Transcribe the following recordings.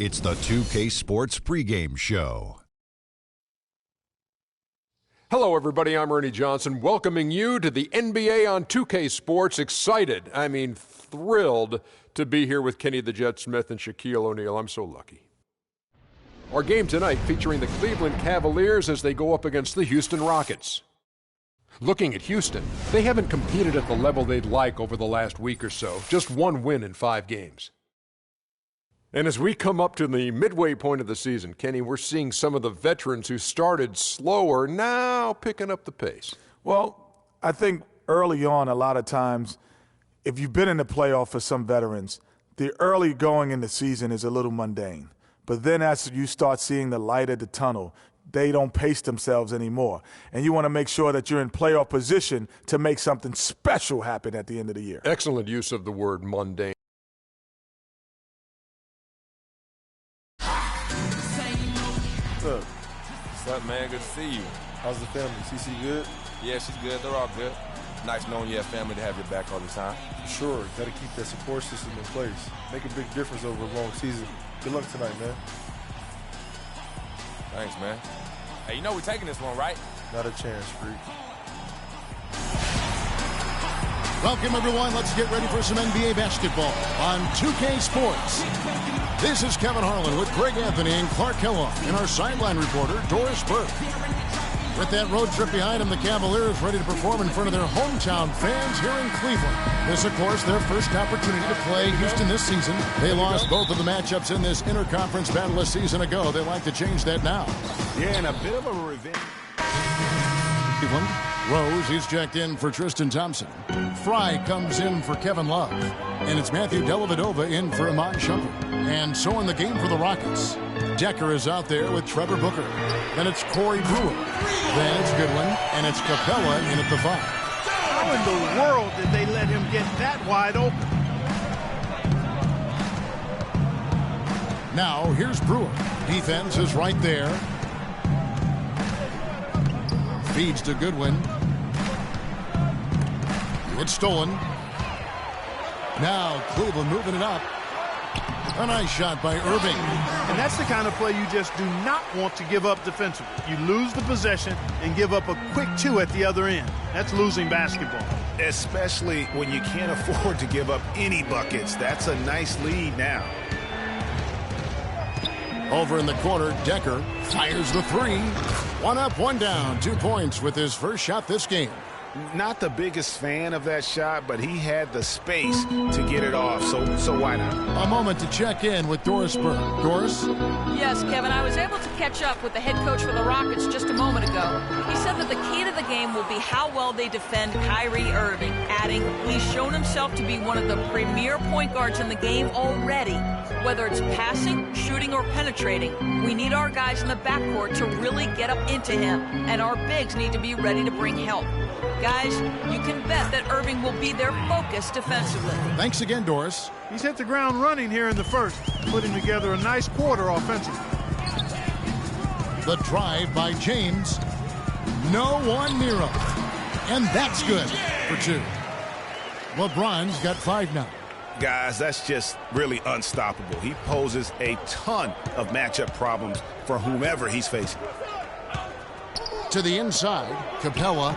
It's the 2K Sports pregame show. Hello, everybody. I'm Ernie Johnson, welcoming you to the NBA on 2K Sports. Excited, thrilled to be here with Kenny the Jet Smith and Shaquille O'Neal. I'm so lucky. Our game tonight featuring the Cleveland Cavaliers as they go up against the Houston Rockets. Looking at Houston, they haven't competed at the level they'd like over the last week or so. Just one win in 5 games. And as we come up to the midway point of the season, Kenny, we're seeing some of the veterans who started slower now picking up the pace. Well, I think early on, a lot of times, if you've been in the playoff for some veterans, the early going in the season is a little mundane. But then as you start seeing the light at the tunnel, they don't pace themselves anymore. And you want to make sure that you're in playoff position to make something special happen at the end of the year. Excellent use of the word mundane. What's up, man? Good to see you. How's the family? CC good? Yeah, she's good. They're all good. Nice knowing you have family to have your back all the time. Sure. Got to keep that support system in place. Make a big difference over a long season. Good luck tonight, man. Thanks, man. Hey, you know we're taking this one, right? Not a chance, freak. Welcome, everyone. Let's get ready for some NBA basketball on 2K Sports. This is Kevin Harlan with Greg Anthony and Clark Kellogg and our sideline reporter, Doris Burke. With that road trip behind them, the Cavaliers ready to perform in front of their hometown fans here in Cleveland. This, of course, their first opportunity to play Houston this season. They lost both of the matchups in this interconference battle a season ago. They'd like to change that now. Yeah, and a bit of a revenge. Cleveland. Rose, he's checked in for Tristan Thompson. Fry comes in for Kevin Love. And it's Matthew Dellavedova in for Iman Shumpert. And so in the game for the Rockets, Decker is out there with Trevor Booker. Then it's Corey Brewer. Then it's Goodwin. And it's Capella in at the 5. How in the world did they let him get that wide open? Now here's Brewer. Defense is right there. Feeds to Goodwin. It's stolen. Now Cleveland moving it up. A nice shot by Irving. And that's the kind of play you just do not want to give up defensively. You lose the possession and give up a quick 2 at the other end. That's losing basketball. Especially when you can't afford to give up any buckets. That's a nice lead now. Over in the corner, Decker fires the 3. 1 up, 1 down. 2 points with his first shot this game. Not the biggest fan of that shot, but he had the space to get it off, so why not? A moment to check in with Doris Burke. Doris? Yes, Kevin, I was able to catch up with the head coach for the Rockets just a moment ago. He said that the key to the game will be how well they defend Kyrie Irving, adding, he's shown himself to be one of the premier point guards in the game already. Whether it's passing, shooting, or penetrating, we need our guys in the backcourt to really get up into him, and our bigs need to be ready to bring help. Guys, you can bet that Irving will be their focus defensively. Thanks again, Doris. He's hit the ground running here in the first, putting together a nice quarter offensively. The drive by James. No one near him. And that's good for 2. LeBron's got 5 now. Guys, that's just really unstoppable. He poses a ton of matchup problems for whomever he's facing. To the inside, Capella.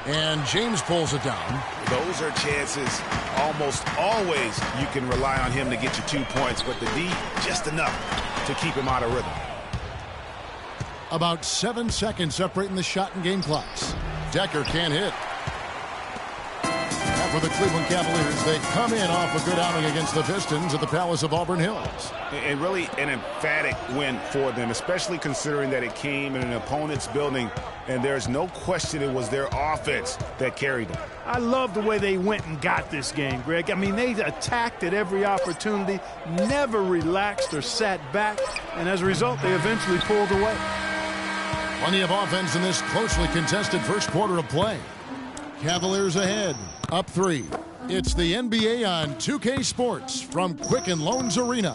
And James pulls it down. Those are chances almost always you can rely on him to get you 2 points, but the D, just enough to keep him out of rhythm. About 7 seconds separating the shot and game clocks. Decker can't hit. For the Cleveland Cavaliers, they come in off a good outing against the Pistons at the Palace of Auburn Hills. And really an emphatic win for them, especially considering that it came in an opponent's building, and there's no question it was their offense that carried them. I love the way they went and got this game, Greg. I mean, they attacked at every opportunity, never relaxed or sat back, and as a result, they eventually pulled away. Plenty of offense in this closely contested first quarter of play. Cavaliers ahead, up 3. It's the NBA on 2K Sports from Quicken Loans Arena.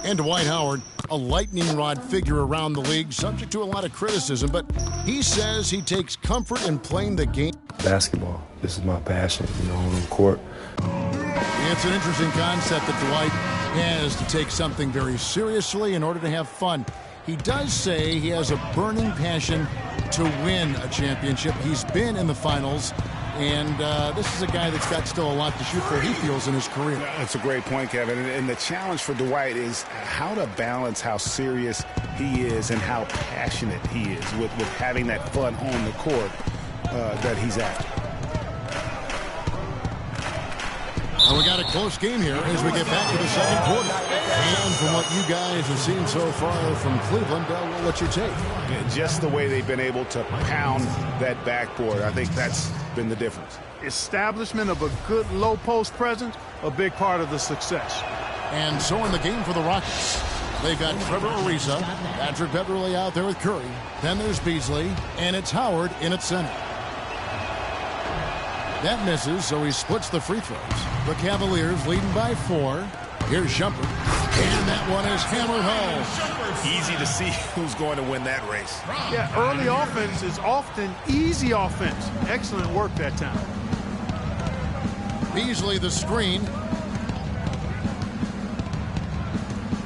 And Dwight Howard, a lightning rod figure around the league, subject to a lot of criticism, but he says he takes comfort in playing the game. Basketball, this is my passion, on the court. It's an interesting concept that Dwight has to take something very seriously in order to have fun. He does say he has a burning passion to win a championship. He's been in the finals, and this is a guy that's got still a lot to shoot for, he feels, in his career. That's a great point, Kevin. And the challenge for Dwight is how to balance how serious he is and how passionate he is with having that fun on the court that he's after. Well, we got a close game here as we get back to the second quarter. And from what you guys have seen so far from Cleveland, what's your take? Just the way they've been able to pound that backboard, I think that's been the difference. Establishment of a good low post presence, a big part of the success. And so in the game for the Rockets, they've got Trevor Ariza, Patrick Beverley out there with Curry. Then there's Beasley, and it's Howard in at center. That misses, so he splits the free throws. The Cavaliers leading by 4. Here's Shumpert, and that one is hammered home. Easy to see who's going to win that race. Yeah, early offense is often easy offense. Excellent work that time. Beasley the screen.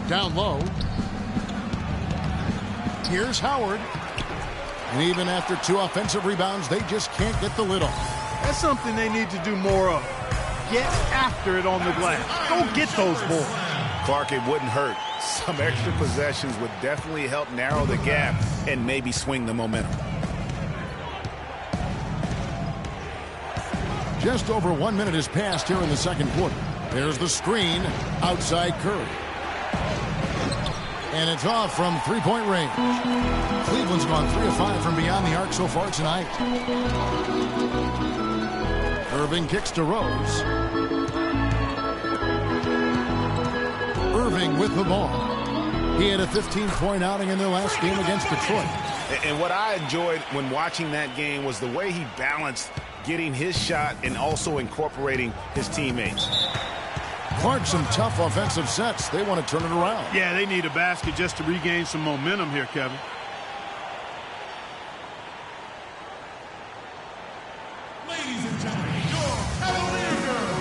Down low. Here's Howard. And even after 2 offensive rebounds, they just can't get the lid off. That's something they need to do more of. Get after it on the glass. Go get those balls. Clark, it wouldn't hurt. Some extra possessions would definitely help narrow the gap and maybe swing the momentum. Just over 1 minute has passed here in the second quarter. There's the screen outside Curry. And it's off from three-point range. Cleveland's gone 3 of 5 from beyond the arc so far tonight. Irving kicks to Rose. Irving with the ball. He had a 15-point outing in their last game against Detroit. And what I enjoyed when watching that game was the way he balanced getting his shot and also incorporating his teammates. Clark, some tough offensive sets. They want to turn it around. Yeah, they need a basket just to regain some momentum here, Kevin. Ladies and gentlemen, your Cavalier girls.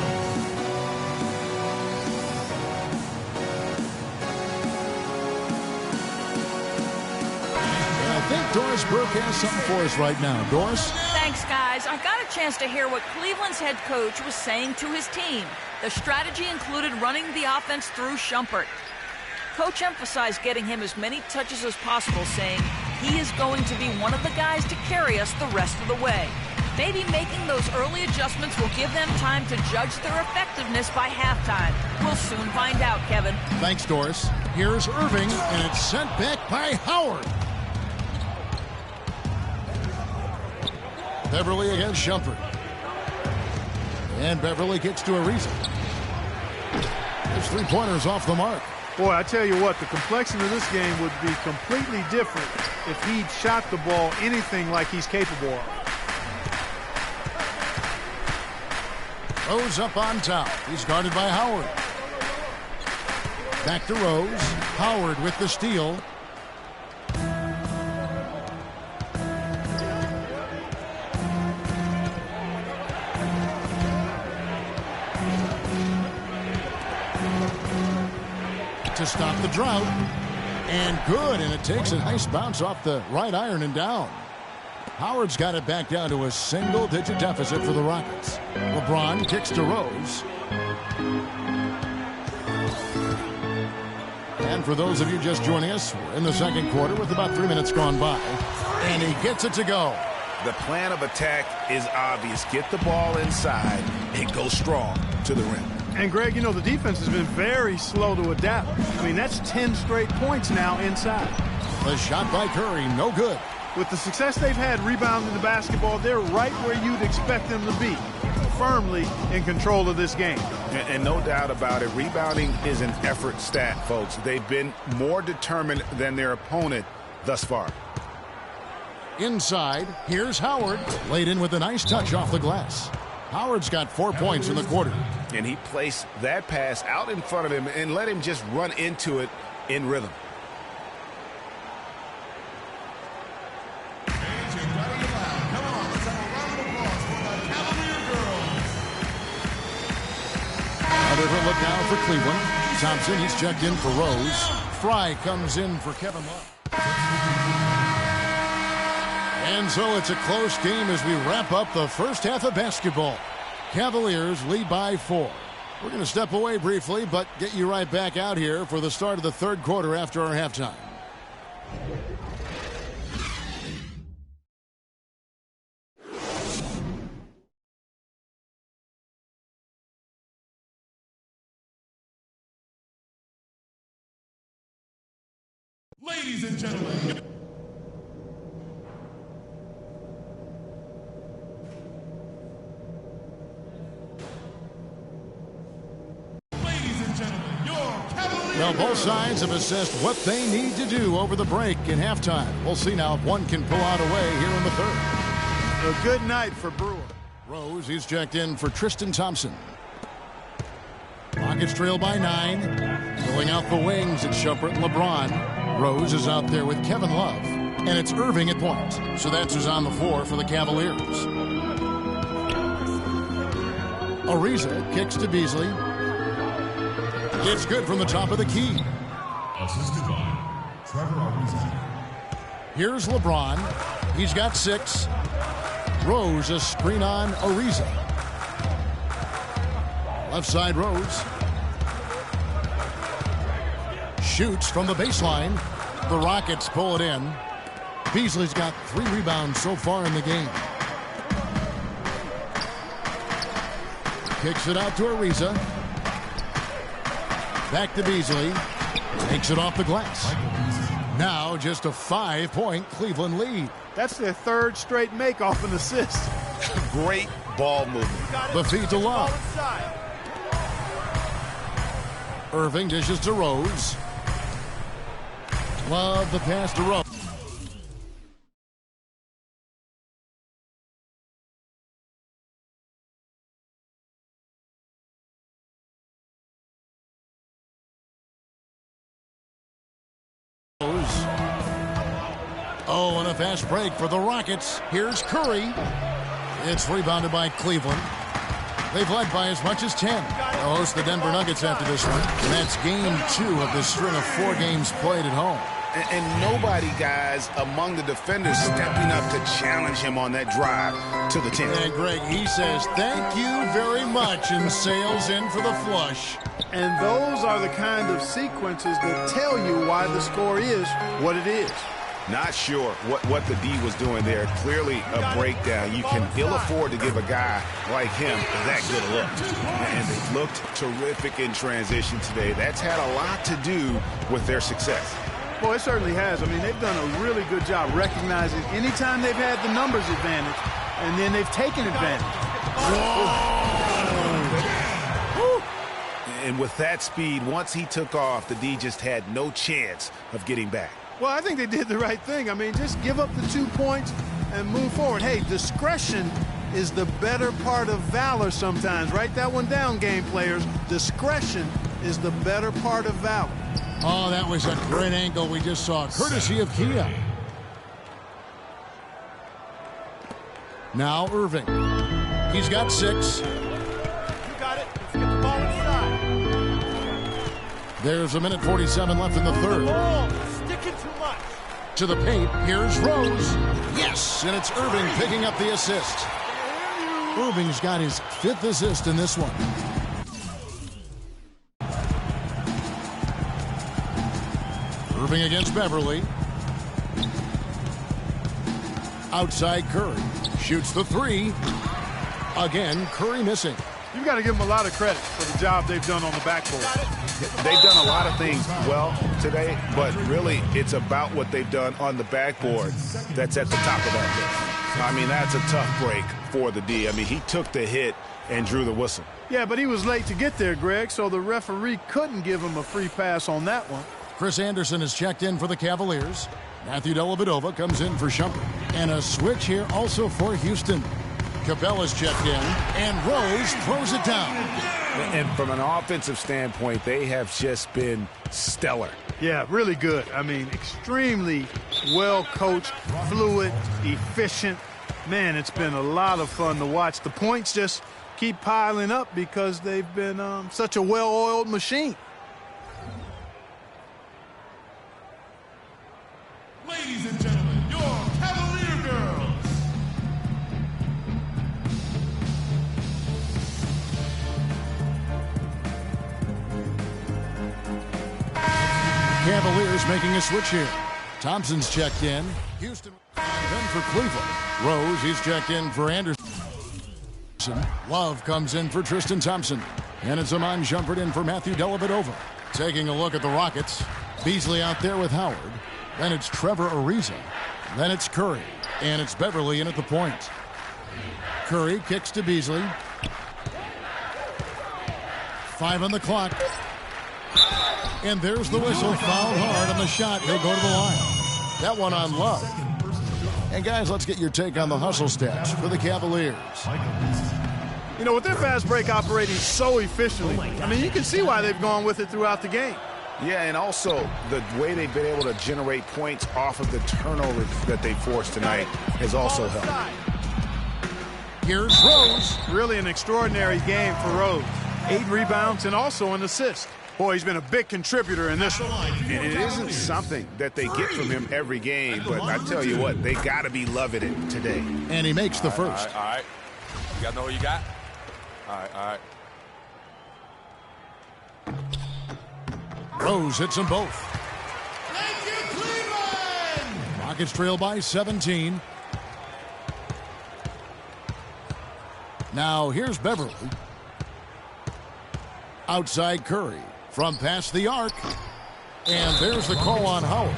I think Doris Burke has something for us right now. Doris? Thanks, guys. I got a chance to hear what Cleveland's head coach was saying to his team. The strategy included running the offense through Shumpert. Coach emphasized getting him as many touches as possible, saying he is going to be one of the guys to carry us the rest of the way. Maybe making those early adjustments will give them time to judge their effectiveness by halftime. We'll soon find out, Kevin. Thanks, Doris. Here's Irving, and it's sent back by Howard. Beverley against Shumpert. And Beverley gets to Ariza. His 3-pointers off the mark. Boy, I tell you what, the complexion of this game would be completely different if he'd shot the ball anything like he's capable of. Rose up on top. He's guarded by Howard. Back to Rose. Howard with the steal. To stop the drought. And good, and it takes a nice bounce off the right iron and down. Howard's got it back down to a single-digit deficit for the Rockets. LeBron kicks to Rose. And for those of you just joining us, we're in the second quarter with about 3 minutes gone by. And he gets it to go. The plan of attack is obvious. Get the ball inside and go strong to the rim. And, Greg, you know, the defense has been very slow to adapt. I mean, that's 10 straight points now inside. The shot by Curry, no good. With the success they've had rebounding the basketball, they're right where you'd expect them to be, firmly in control of this game. And no doubt about it, rebounding is an effort stat, folks. They've been more determined than their opponent thus far. Inside, here's Howard, laid in with a nice touch off the glass. Howard's got 4 points in the quarter. And he placed that pass out in front of him and let him just run into it in rhythm. a look now for Cleveland. Thompson, he's checked in for Rose. Fry comes in for Kevin Love. And so it's a close game as we wrap up the first half of basketball. Cavaliers lead by 4. We're going to step away briefly, but get you right back out here for the start of the third quarter after our halftime. Ladies and gentlemen. Well, both sides have assessed what they need to do over the break in halftime. We'll see now if one can pull out away here in the third. A good night for Brewer. Rose, he's checked in for Tristan Thompson. Rockets trail by 9. Filling out the wings, it's Shumpert and LeBron. Rose is out there with Kevin Love. And it's Irving at point. So that's who's on the floor for the Cavaliers. Ariza kicks to Beasley. It's good from the top of the key. Assisted by Trevor Ariza. Here's LeBron. He's got 6. Rose, a screen on Ariza. Left side Rose. Shoots from the baseline. The Rockets pull it in. Beasley's got 3 rebounds so far in the game. Kicks it out to Ariza. Back to Beasley. Takes it off the glass. Now just a 5-point Cleveland lead. That's their third straight make off an assist. Great ball movement. The feed to Love. Irving dishes to Rose. Love the pass to Rose. Oh, and a fast break for the Rockets. Here's Curry. It's rebounded by Cleveland. They've led by as much as 10. They'll host the Denver Nuggets after this one. And that's game 2 of the string of 4 games played at home. And nobody, guys, among the defenders stepping up to challenge him on that drive to the 10. And Greg, he says, thank you very much, and sails in for the flush. And those are the kind of sequences that tell you why the score is what it is. Not sure what the D was doing there. Clearly a breakdown. You can ill afford to give a guy like him that good a look. And they looked terrific in transition today. That's had a lot to do with their success. Well, it certainly has. I mean, they've done a really good job recognizing anytime they've had the numbers advantage, and then they've taken advantage. And with that speed, once he took off, the D just had no chance of getting back. Well, I think they did the right thing. I mean, just give up the 2 points and move forward. Hey, discretion is the better part of valor sometimes. Write that one down, game players. Discretion is the better part of valor. Oh, that was a great angle we just saw, courtesy of Kia. Now Irving. He's got 6. You got it. Let's get the ball inside. There's a minute 47 left in the third. Sticking too much. To the paint, here's Rose. Yes, and it's Irving picking up the assist. Irving's got his 5th assist in this one. Irving against Beverly. Outside Curry. Shoots the 3. Again, Curry missing. You've got to give them a lot of credit for the job they've done on the backboard. They've done a lot of things well today, but really it's about what they've done on the backboard that's at the top of that list. I mean, that's a tough break for the D. I mean, he took the hit and drew the whistle. Yeah, but he was late to get there, Greg, so the referee couldn't give him a free pass on that one. Chris Anderson is checked in for the Cavaliers. Matthew Dellavedova comes in for Shumpert. And a switch here also for Houston. Capella's checked in, and Rose throws it down. And from an offensive standpoint, they have just been stellar. Yeah, really good. I mean, extremely well coached, fluid, efficient. Man, it's been a lot of fun to watch. The points just keep piling up because they've been such a well-oiled machine. Ladies and gentlemen, your Cavalier girls. Cavaliers making a switch here. Thompson's checked in. Houston then for Cleveland. Rose, he's checked in for Anderson. Love comes in for Tristan Thompson. And it's Iman Shumpert in for Matthew Dellavedova. Taking a look at the Rockets. Beasley out there with Howard. Then it's Trevor Ariza. Then it's Curry. And it's Beverly in at the point. Curry kicks to Beasley. 5 on the clock. And there's the whistle. Fouled hard on the shot. He'll go to the line. That one on Love. And guys, let's get your take on the hustle stats for the Cavaliers. You know, with their fast break operating so efficiently, I mean, you can see why they've gone with it throughout the game. Yeah, and also the way they've been able to generate points off of the turnovers that they forced tonight has also helped. Here's Rose. Really an extraordinary game for Rose. 8 rebounds and also an assist. Boy, he's been a big contributor in this one. And it isn't something that they get from him every game, but I tell you what, they got to be loving it today. And he makes the first. All right. You got to know what you got? All right. Rose hits them both. Thank you, Cleveland! Rockets trail by 17. Now here's Beverly. Outside Curry. From past the arc. And there's the call on Howard.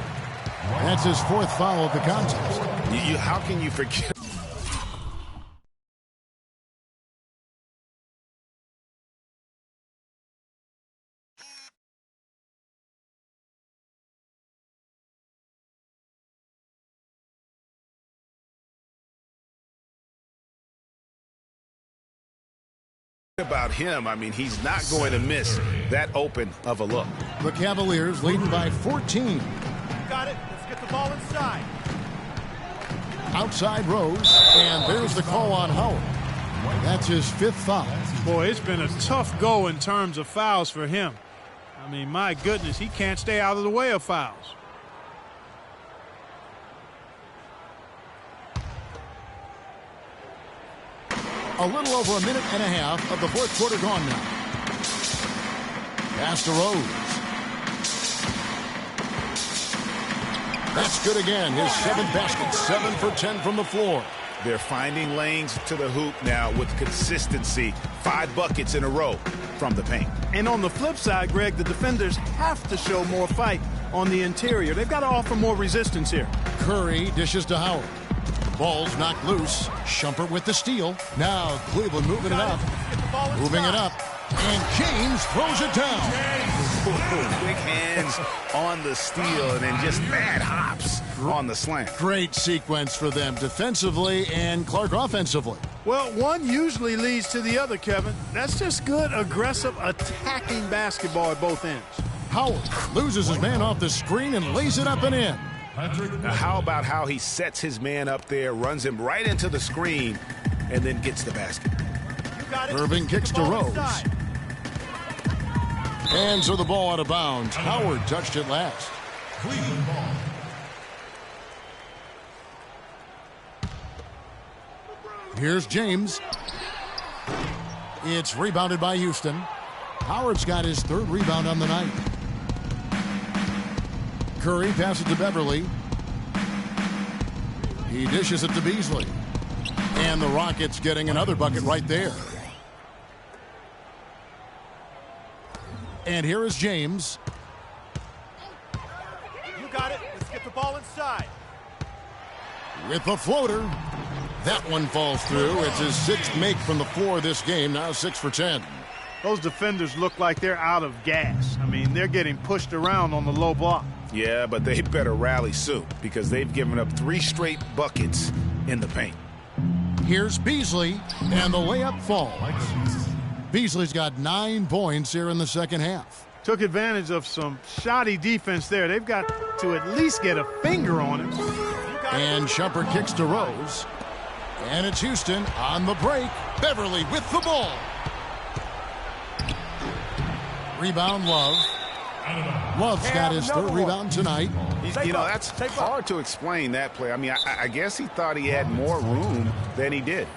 That's his 4th foul of the contest. How can you forget? About him, I mean, he's not going to miss that open of a look. The Cavaliers leading by 14. Got it. Let's get the ball inside. Outside Rose, and there's the call on Howard. That's his 5th foul. Boy, it's been a tough go in terms of fouls for him. I mean, my goodness, he can't stay out of the way of fouls. A little over a minute and a half of the 4th quarter gone now. Pass to Rose. That's good again. His 7th basket. 7 for 10 from the floor. They're finding lanes to the hoop now with consistency. 5 buckets in a row from the paint. And on the flip side, Greg, the defenders have to show more fight on the interior. They've got to offer more resistance here. Curry dishes to Howard. Ball's knocked loose. Shumpert with the steal. Now Cleveland moving it up. Moving it up. And James throws it down. Quick hands on the steal and then just bad hops on the slant. Great sequence for them defensively and Clark offensively. Well, one usually leads to the other, Kevin. That's just good, aggressive, attacking basketball at both ends. Howard loses his man off the screen and lays it up and in. Now, how about how he sets his man up there, runs him right into the screen, and then gets the basket. Irving kicks to Rose. And so the ball out of bounds. Howard touched it last. Cleveland ball. Here's James. It's rebounded by Houston. Howard's got his 3rd rebound on the night. Curry passes to Beverly. He dishes it to Beasley. And the Rockets getting another bucket right there. And here is James. You got it. Let's get the ball inside. With the floater. That one falls through. It's his 6th make from the floor this game. Now 6 for 10. Those defenders look like they're out of gas. I mean, they're getting pushed around on the low block. Yeah, but they better rally soon because they've given up 3 straight buckets in the paint. Here's Beasley, and the layup falls. Beasley's got 9 points here in the 2nd half. Took advantage of some shoddy defense there. They've got to at least get a finger on him. And Shumpert kicks to Rose. And it's Houston on the break. Beverly with the ball. Rebound, Love. Love's got his third rebound tonight. You know, that's hard to explain that play. I mean, I guess he thought he had more room than he did.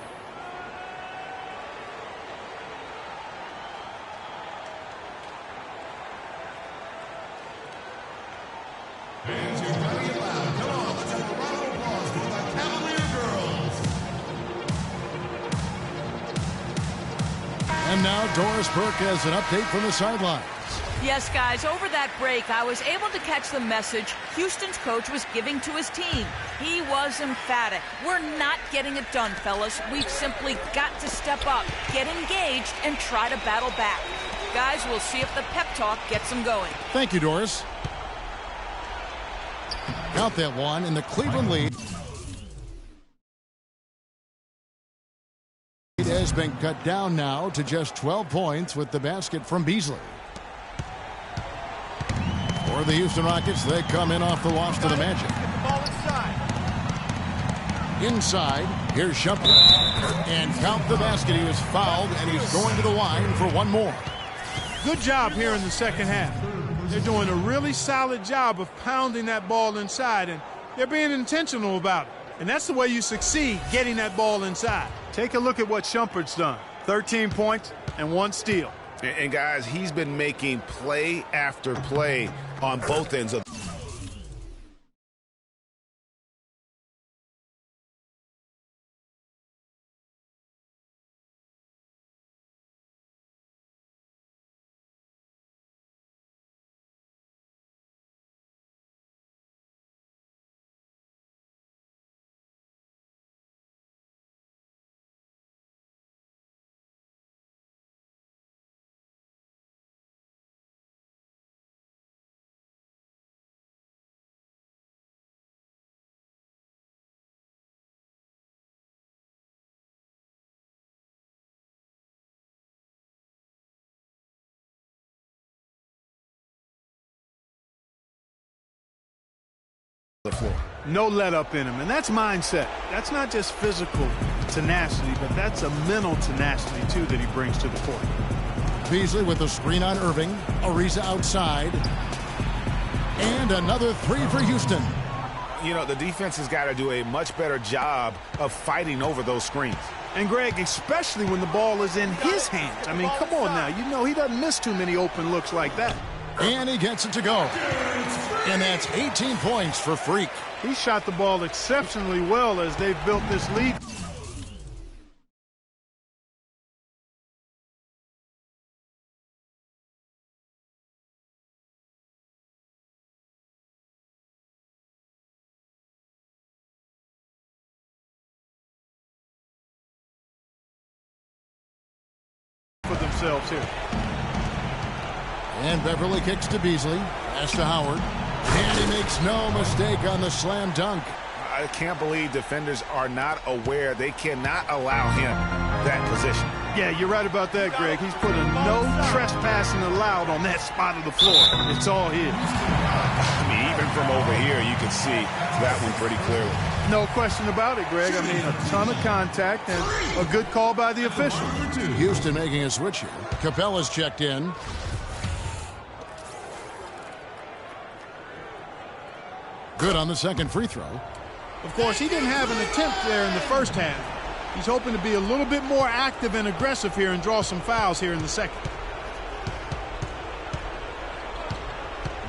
And now Doris Burke has an update from the sidelines. Yes, guys, over that break, I was able to catch the message Houston's coach was giving to his team. He was emphatic. We're not getting it done, fellas. We've simply got to step up, get engaged, and try to battle back. Guys, we'll see if the pep talk gets them going. Thank you, Doris. Count that one in the Cleveland lead. It has been cut down now to just 12 points with the basket from Beasley. For the Houston Rockets, they come in off the loss to the Magic. Get the ball Inside, here's Shumpert. And count the basket. He was fouled, and he's going to the line for one more. Good job here in the second half. They're doing a really solid job of pounding that ball inside, and they're being intentional about it. And that's the way you succeed, getting that ball inside. Take a look at what Shumpert's done. 13 points and 1 steal. And guys, he's been making play after play on both ends of the floor. No let up in him, and that's mindset. That's not just physical tenacity, but that's a mental tenacity, too, that he brings to the court. Beasley with the screen on Irving. Ariza outside. And another three for Houston. You know, the defense has got to do a much better job of fighting over those screens. And, Greg, especially when the ball is in his hands. I mean, come on now. You know he doesn't miss too many open looks like that. And he gets it to go. And that's 18 points for Freak. He shot the ball exceptionally well as they've built this lead. For themselves here. And Beverly kicks to Beasley. Pass to Howard. And he makes no mistake on the slam dunk. I can't believe defenders are not aware. They cannot allow him that position. Yeah, you're right about that, Greg. He's put a no trespassing allowed on that spot of the floor. It's all his. I mean, even from over here, you can see that one pretty clearly. No question about it, Greg. I mean, a ton of contact and a good call by the official. Houston making a switch here. Capella's checked in. Good on the second free throw. Of course, he didn't have an attempt there in the first half. He's hoping to be a little bit more active and aggressive here and draw some fouls here in the second.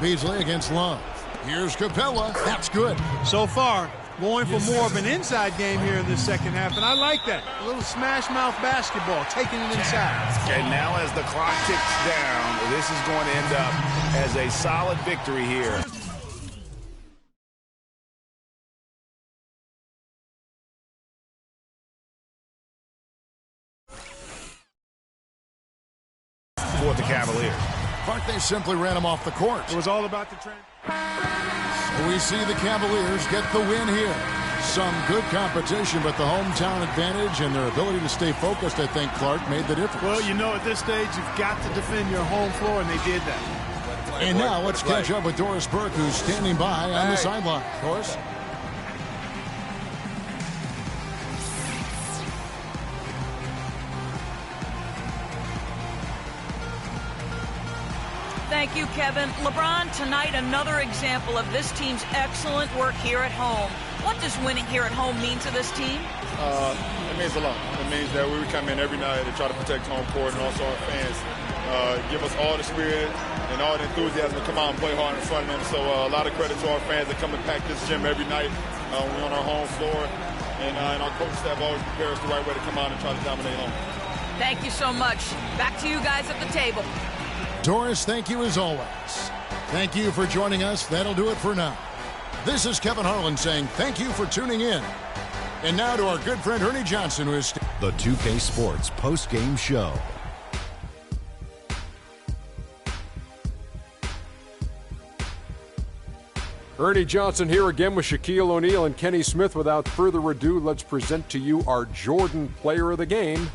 Beasley against Love. Here's Capella. That's good. So far, going for more of an inside game here in this second half, and I like that. A little smash mouth basketball, taking it inside. And now as the clock ticks down, this is going to end up as a solid victory here. For the Cavaliers. But they simply ran him off the court. It was all about the trend. We see the Cavaliers get the win here. Some good competition, but the hometown advantage and their ability to stay focused, I think, Clark, made the difference. Well, you know, at this stage, you've got to defend your home floor, and they did that. And now let's catch up with Doris Burke, who's standing by on the sideline. Doris? Thank you, Kevin. LeBron, tonight another example of this team's excellent work here at home. What does winning here at home mean to this team? It means a lot. It means that we come in every night to try to protect home court, and also our fans give us all the spirit and all the enthusiasm to come out and play hard in front of them. So a lot of credit to our fans that come and pack this gym every night when we're on our home floor. And our coaching staff always prepare us the right way to come out and try to dominate home. Thank you so much. Back to you guys at the table. Doris, thank you as always. Thank you for joining us. That'll do it for now. This is Kevin Harlan saying thank you for tuning in. And now to our good friend Ernie Johnson, who is The 2K Sports post-game show. Ernie Johnson here again with Shaquille O'Neal and Kenny Smith. Without further ado, let's present to you our Jordan player of the game,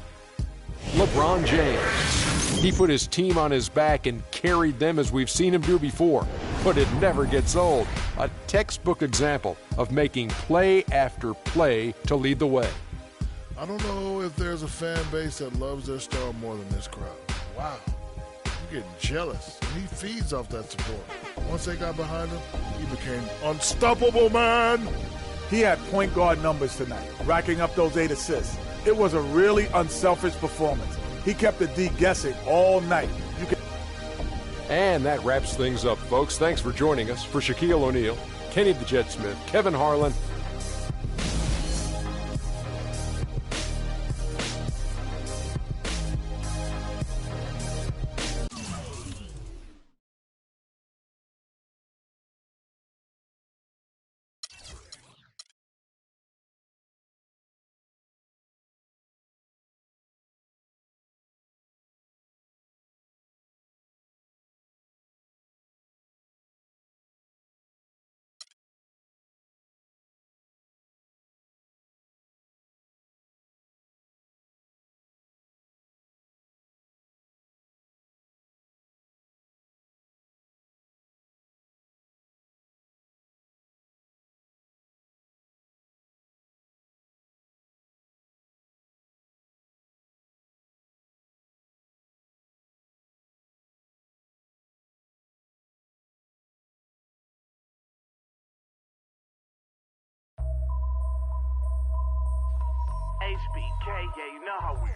LeBron James. He put his team on his back and carried them as we've seen him do before, but it never gets old. A textbook example of making play after play to lead the way. I don't know if there's a fan base that loves their star more than this crowd. Wow. You're getting jealous, and he feeds off that support. Once they got behind him, he became unstoppable, man. He had point guard numbers tonight, racking up those 8 assists. It was a really unselfish performance. He kept the D guessing all night. And that wraps things up, folks. Thanks for joining us. For Shaquille O'Neal, Kenny the Jet Smith, Kevin Harlan, HBK, yeah, you know how we